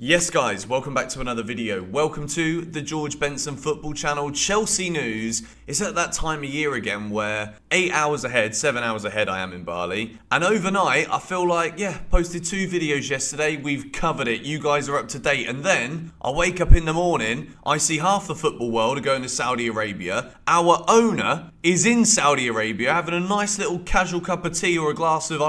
Yes guys, welcome back to another video. Welcome to the George Benson football channel. Chelsea news. It's at that time of year again where 8 hours ahead, 7 hours ahead I am in Boehly. And overnight I feel like, posted 2 videos yesterday, we've covered it, you guys are up to date. And then I wake up in the morning, I see half the football world are going to Saudi Arabia. Our owner is in Saudi Arabia having a nice little casual cup of tea or a glass of,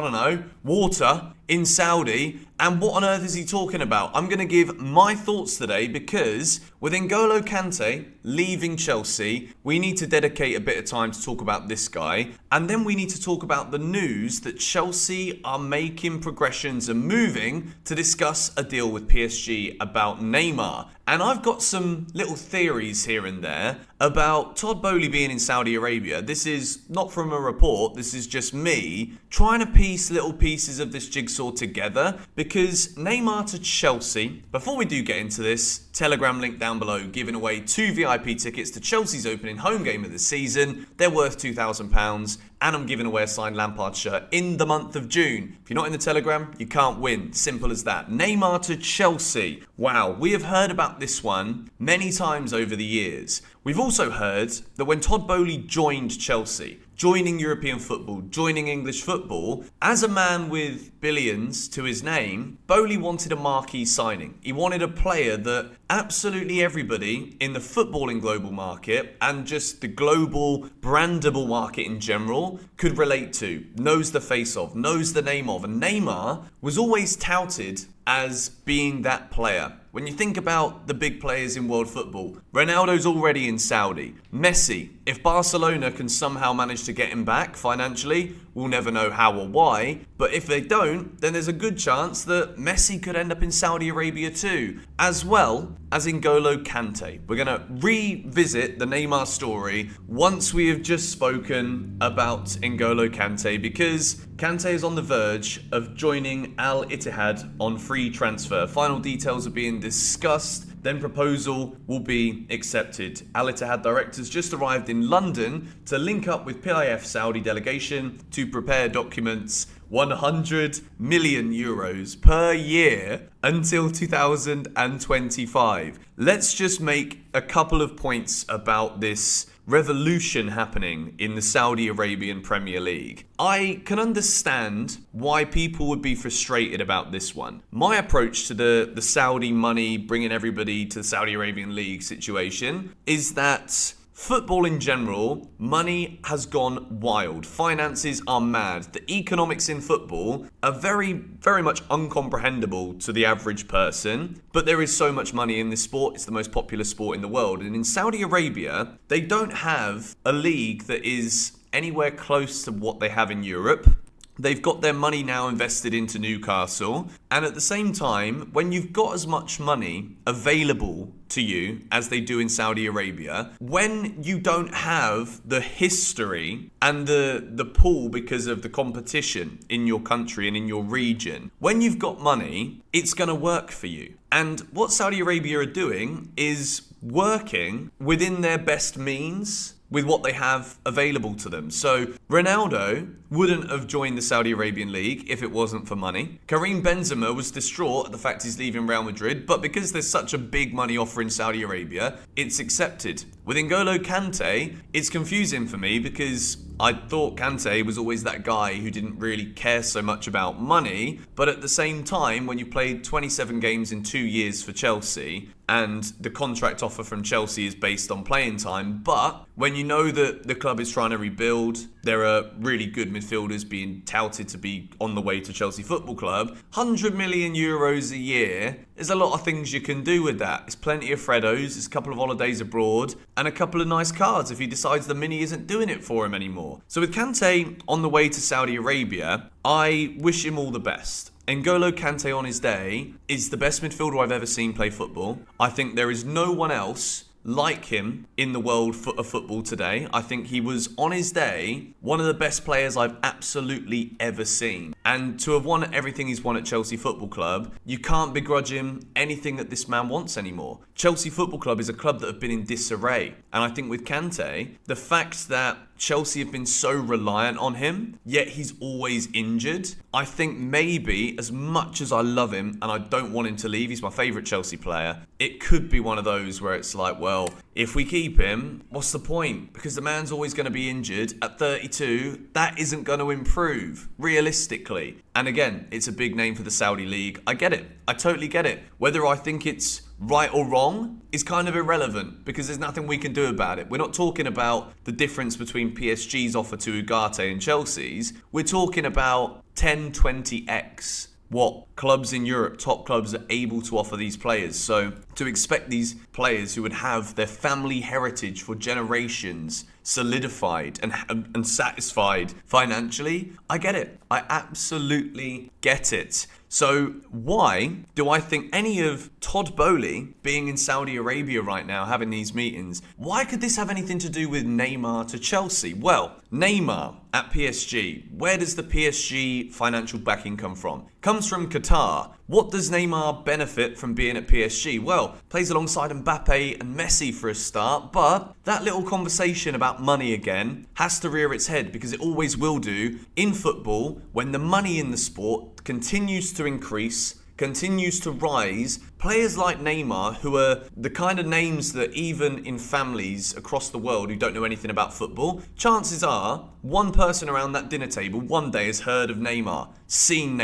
water in Saudi. And what on earth is he talking about? I'm going to give my thoughts today because with N'Golo Kante leaving Chelsea, we need to dedicate a bit of time to talk about this guy. And then we need to talk about the news that Chelsea are making progressions and moving to discuss a deal with PSG about Neymar. And I've got some little theories here and there about Todd Boehly being in Saudi Arabia. This is not from a report, this is just me trying to piece little pieces of this jigsaw together. Because Neymar to Chelsea, before we do get into this, Telegram link down below, giving away 2 VIP tickets to Chelsea's opening home game of the season. They're worth £2,000. And I'm giving away a signed Lampard shirt in the month of June. If you're not in the Telegram, you can't win. Simple as that. Neymar to Chelsea. Wow, we have heard about this one many times over the years. We've also heard that when Todd Boehly joined Chelsea, joining European football, joining English football, as a man with billions to his name, Boehly wanted a marquee signing. He wanted a player that absolutely everybody in the footballing global market and just the global brandable market in general could relate to, knows the face of, knows the name of. And Neymar was always touted as being that player. When you think about the big players in world football, Ronaldo's already in Saudi. Messi, if Barcelona can somehow manage to get him back financially, we'll never know how or why. But if they don't, then there's a good chance that Messi could end up in Saudi Arabia too, as well as N'Golo Kante. We're going to revisit the Neymar story once we have just spoken about N'Golo Kante, because Kante is on the verge of joining Al Ittihad on free transfer. Final details are being discussed. Then proposal will be accepted. Al Ittihad directors just arrived in London to link up with PIF Saudi delegation to prepare documents. 100 million euros per year until 2025. Let's just make a couple of points about this revolution happening in the Saudi Arabian Premier League. I can understand why people would be frustrated about this one. My approach to the Saudi money bringing everybody to the Saudi Arabian League situation is that football in general, money has gone wild. Finances are mad. The economics in football are very, very much uncomprehendable to the average person. But there is so much money in this sport. It's the most popular sport in the world. And in Saudi Arabia, they don't have a league that is anywhere close to what they have in Europe. They've got their money now invested into Newcastle. And at the same time, when you've got as much money available to you as they do in Saudi Arabia, when you don't have the history and the pull because of the competition in your country and in your region, when you've got money, it's going to work for you. And what Saudi Arabia are doing is working within their best means with what they have available to them. So Ronaldo wouldn't have joined the Saudi Arabian League if it wasn't for money. Karim Benzema was distraught at the fact he's leaving Real Madrid, but because there's such a big money offer in Saudi Arabia, it's accepted. With N'Golo Kante, it's confusing for me because I thought Kante was always that guy who didn't really care so much about money, but at the same time, when you played 27 games in 2 years for Chelsea, and the contract offer from Chelsea is based on playing time, but when you know that the club is trying to rebuild, there are really good midfielders being touted to be on the way to Chelsea Football Club, 100 million euros a year, there's a lot of things you can do with that. It's plenty of Freddos, it's a couple of holidays abroad, and a couple of nice cards if he decides the Mini isn't doing it for him anymore. So with Kante on the way to Saudi Arabia, I wish him all the best. N'Golo Kante on his day is the best midfielder I've ever seen play football. I think there is no one else like him in the world of football today. I think he was, on his day, one of the best players I've absolutely ever seen. And to have won everything he's won at Chelsea Football Club, you can't begrudge him anything that this man wants anymore. Chelsea Football Club is a club that have been in disarray. And I think with Kante, the fact that Chelsea have been so reliant on him, yet he's always injured. I think maybe, as much as I love him and I don't want him to leave, he's my favourite Chelsea player, it could be one of those where it's like, well, if we keep him, what's the point? Because the man's always going to be injured. At 32, that isn't going to improve, realistically. And again, it's a big name for the Saudi League. I get it. I totally get it. Whether I think it's right or wrong is kind of irrelevant because there's nothing we can do about it. We're not talking about the difference between PSG's offer to Ugarte and Chelsea's. We're talking about 10, 20x what clubs in Europe, top clubs, are able to offer these players. So to expect these players who would have their family heritage for generations solidified and satisfied financially, I get it. I absolutely get it. So why do I think any of Todd Boehly being in Saudi Arabia right now, having these meetings, why could this have anything to do with Neymar to Chelsea? Well, Neymar at PSG, where does the PSG financial backing come from? Comes from Qatar. What does Neymar benefit from being at PSG? Well, plays alongside Mbappe and Messi for a start, but that little conversation about money again has to rear its head because it always will do in football when the money in the sport continues to increase, continues to rise. Players like Neymar, who are the kind of names that even in families across the world who don't know anything about football, chances are one person around that dinner table one day has heard of Neymar, seen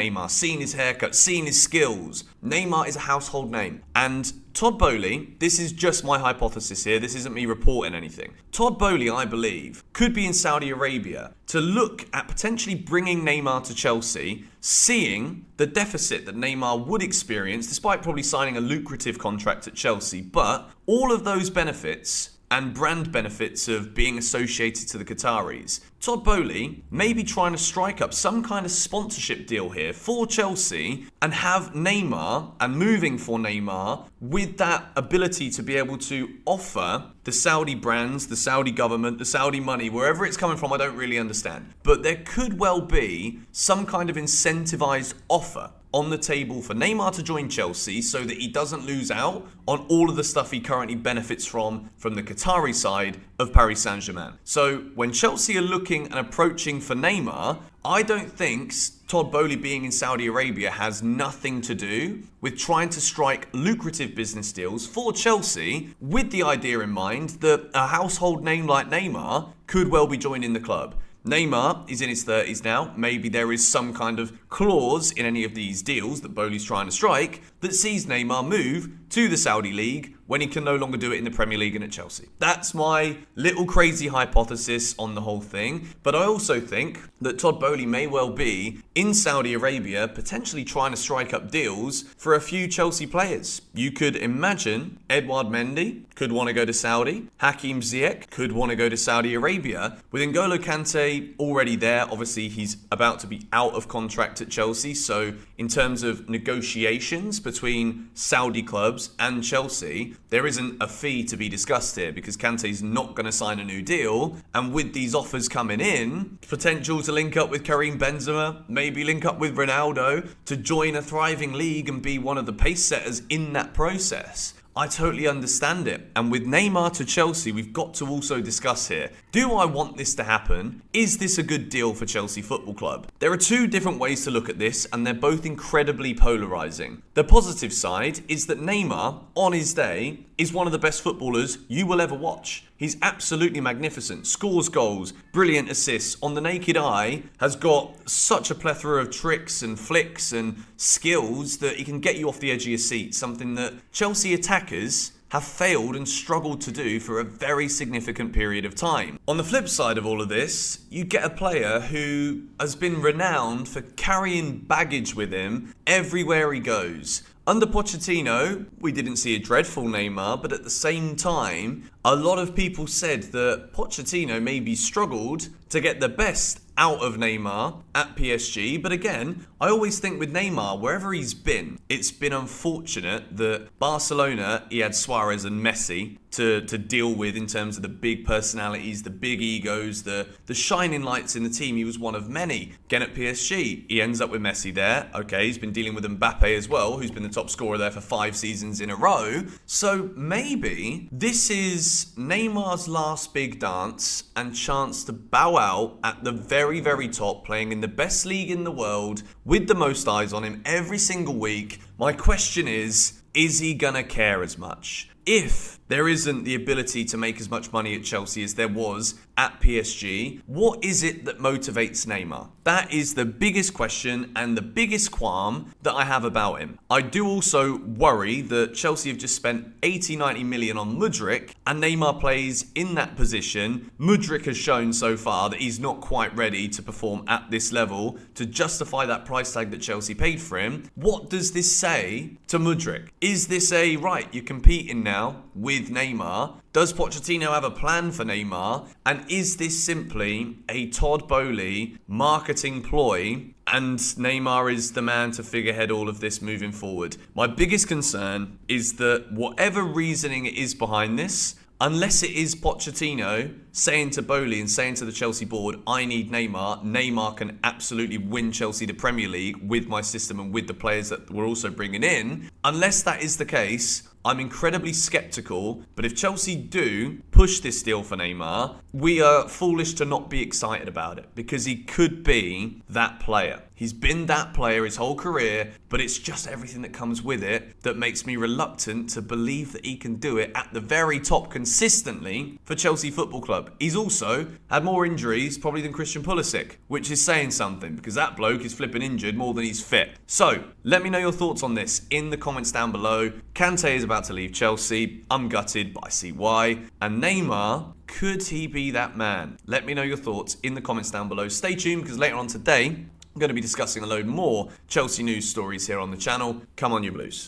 his haircut, seen his skills. Neymar is a household name. And Todd Boehly, this is just my hypothesis here, this isn't me reporting anything. Todd Boehly, I believe, could be in Saudi Arabia to look at potentially bringing Neymar to Chelsea, seeing the deficit that Neymar would experience, despite probably signing a lucrative contract at Chelsea. But all of those benefits and brand benefits of being associated to the Qataris, Todd Boehly may be trying to strike up some kind of sponsorship deal here for Chelsea and have Neymar and moving for Neymar with that ability to be able to offer the Saudi brands, the Saudi government, the Saudi money, wherever it's coming from, I don't really understand. But there could well be some kind of incentivized offer on the table for Neymar to join Chelsea so that he doesn't lose out on all of the stuff he currently benefits from the Qatari side of Paris Saint-Germain. So when Chelsea are looking and approaching for Neymar, I don't think Todd Boehly being in Saudi Arabia has nothing to do with trying to strike lucrative business deals for Chelsea with the idea in mind that a household name like Neymar could well be joining the club. Neymar is in his 30s now. Maybe there is some kind of clause in any of these deals that Boehly's trying to strike that sees Neymar move to the Saudi League when he can no longer do it in the Premier League and at Chelsea. That's my little crazy hypothesis on the whole thing. But I also think that Todd Boehly may well be in Saudi Arabia potentially trying to strike up deals for a few Chelsea players. You could imagine Edouard Mendy could want to go to Saudi. Hakim Ziyech could want to go to Saudi Arabia. With N'Golo Kante already there, obviously he's about to be out of contract at Chelsea. So in terms of negotiations between Saudi clubs and Chelsea, there isn't a fee to be discussed here because Kante's not going to sign a new deal. And with these offers coming in, potential to link up with Karim Benzema, maybe link up with Ronaldo to join a thriving league and be one of the pace setters in that process. I totally understand it. And with Neymar to Chelsea, we've got to also discuss here, do I want this to happen? Is this a good deal for Chelsea Football Club? There are two different ways to look at this, and they're both incredibly polarising. The positive side is that Neymar, on his day, is one of the best footballers you will ever watch. He's absolutely magnificent, scores goals, brilliant assists, on the naked eye, has got such a plethora of tricks and flicks and skills that he can get you off the edge of your seat, something that Chelsea attackers have failed and struggled to do for a very significant period of time. On the flip side of all of this, you get a player who has been renowned for carrying baggage with him everywhere he goes. Under Pochettino, we didn't see a dreadful Neymar, but at the same time, a lot of people said that Pochettino maybe struggled to get the best out of Neymar at PSG. But again, I always think with Neymar, wherever he's been, it's been unfortunate that Barcelona, he had Suarez and Messi to deal with in terms of the big personalities, the big egos, the shining lights in the team. He was one of many. Again at PSG, he ends up with Messi there. Okay, he's been dealing with Mbappe as well, who's been the top scorer there for 5 seasons in a row. So maybe this is Neymar's last big dance and chance to bow out at the very, very top, playing in the best league in the world with the most eyes on him every single week. My question is he gonna care as much? If there isn't the ability to make as much money at Chelsea as there was at PSG, what is it that motivates Neymar? That is the biggest question and the biggest qualm that I have about him. I do also worry that Chelsea have just spent 80-90 million on Mudryk, and Neymar plays in that position. Mudryk has shown so far that he's not quite ready to perform at this level to justify that price tag that Chelsea paid for him. What does this say to Mudryk? Is this a, right, you're competing now with Neymar? Does Pochettino have a plan for Neymar? And is this simply a Todd Boehly marketing ploy and Neymar is the man to figurehead all of this moving forward? My biggest concern is that whatever reasoning it is behind this, unless it is Pochettino saying to Boehly and saying to the Chelsea board, I need Neymar. Neymar can absolutely win Chelsea the Premier League with my system and with the players that we're also bringing in. Unless that is the case, I'm incredibly sceptical. But if Chelsea do push this deal for Neymar, we are foolish to not be excited about it, because he could be that player. He's been that player his whole career, but it's just everything that comes with it that makes me reluctant to believe that he can do it at the very top consistently for Chelsea Football Club. He's also had more injuries probably than Christian Pulisic, which is saying something, because that bloke is flipping injured more than he's fit. So let me know your thoughts on this in the comments down below. Kante is about to leave Chelsea. I'm gutted, but I see why. And Neymar, could he be that man? Let me know your thoughts in the comments down below. Stay tuned, because later on today, I'm going to be discussing a load more Chelsea news stories here on the channel. Come on, you Blues.